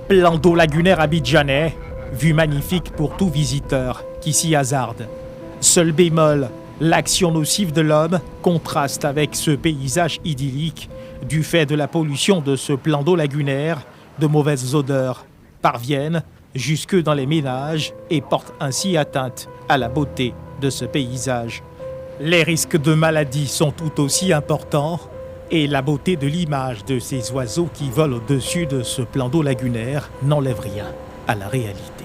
Plan d'eau lagunaire abidjanais, vue magnifique pour tout visiteur qui s'y hasarde. Seul bémol, l'action nocive de l'homme contraste avec ce paysage idyllique du fait de la pollution de ce plan d'eau lagunaire. De mauvaises odeurs parviennent jusque dans les ménages et portent ainsi atteinte à la beauté de ce paysage. Les risques de maladie sont tout aussi importants et la beauté de l'image de ces oiseaux qui volent au-dessus de ce plan d'eau lagunaire n'enlève rien à la réalité.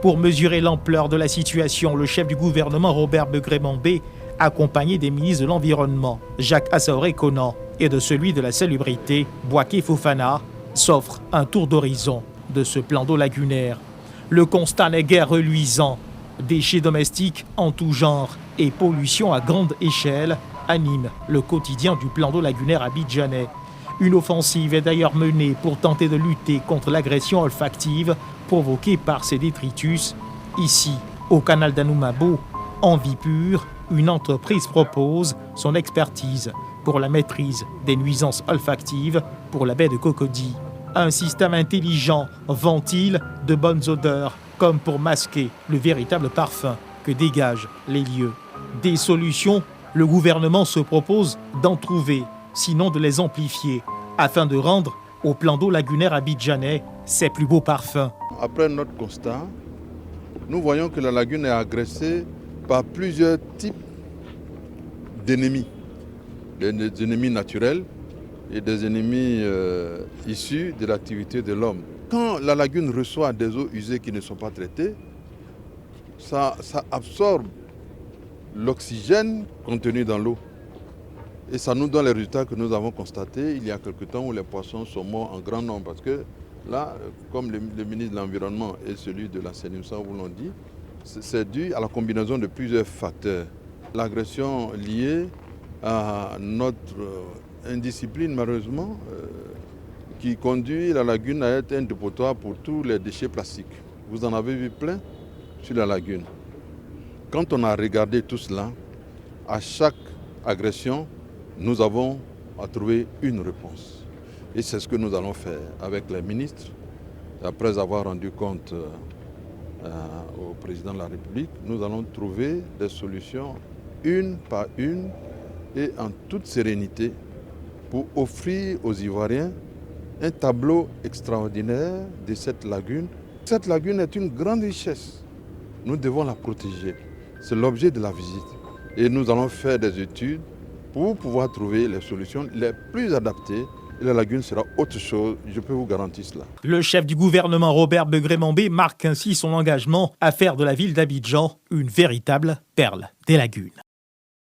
Pour mesurer l'ampleur de la situation, le chef du gouvernement Robert Begré-Mambé, accompagné des ministres de l'Environnement Jacques Assaoré-Conan et de celui de la Salubrité Bouaké Fofana, s'offre un tour d'horizon de ce plan d'eau lagunaire. Le constat n'est guère reluisant. Déchets domestiques en tout genre et pollution à grande échelle animent le quotidien du plan d'eau lagunaire abidjanais. Une offensive est d'ailleurs menée pour tenter de lutter contre l'agression olfactive provoquée par ces détritus. Ici, au canal d'Anoumabo, en vie pure, une entreprise propose son expertise pour la maîtrise des nuisances olfactives pour la baie de Cocody. Un système intelligent ventile de bonnes odeurs, comme pour masquer le véritable parfum que dégagent les lieux. Des solutions, le gouvernement se propose d'en trouver, sinon de les amplifier, afin de rendre au plan d'eau lagunaire abidjanais ses plus beaux parfums. Après notre constat, nous voyons que la lagune est agressée par plusieurs types d'ennemis. Des ennemis naturels et des ennemis issus de l'activité de l'homme. Quand la lagune reçoit des eaux usées qui ne sont pas traitées, ça absorbe l'oxygène contenu dans l'eau. Et ça nous donne les résultats que nous avons constatés il y a quelque temps où les poissons sont morts en grand nombre. Parce que là, comme le ministre de l'Environnement et celui de l'Assainissement vous l'ont dit, c'est dû à la combinaison de plusieurs facteurs. L'agression liée à notre indiscipline, malheureusement, qui conduit la lagune à être un dépotoir pour tous les déchets plastiques. Vous en avez vu plein sur la lagune. Quand on a regardé tout cela, à chaque agression, nous avons à trouver une réponse. Et c'est ce que nous allons faire avec les ministres. Après avoir rendu compte au président de la République, nous allons trouver des solutions une par une et en toute sérénité pour offrir aux Ivoiriens un tableau extraordinaire de cette lagune. Cette lagune est une grande richesse. Nous devons la protéger. C'est l'objet de la visite. Et nous allons faire des études pour pouvoir trouver les solutions les plus adaptées. Et la lagune sera autre chose, je peux vous garantir cela. Le chef du gouvernement Robert Begré-Mambé marque ainsi son engagement à faire de la ville d'Abidjan une véritable perle des lagunes.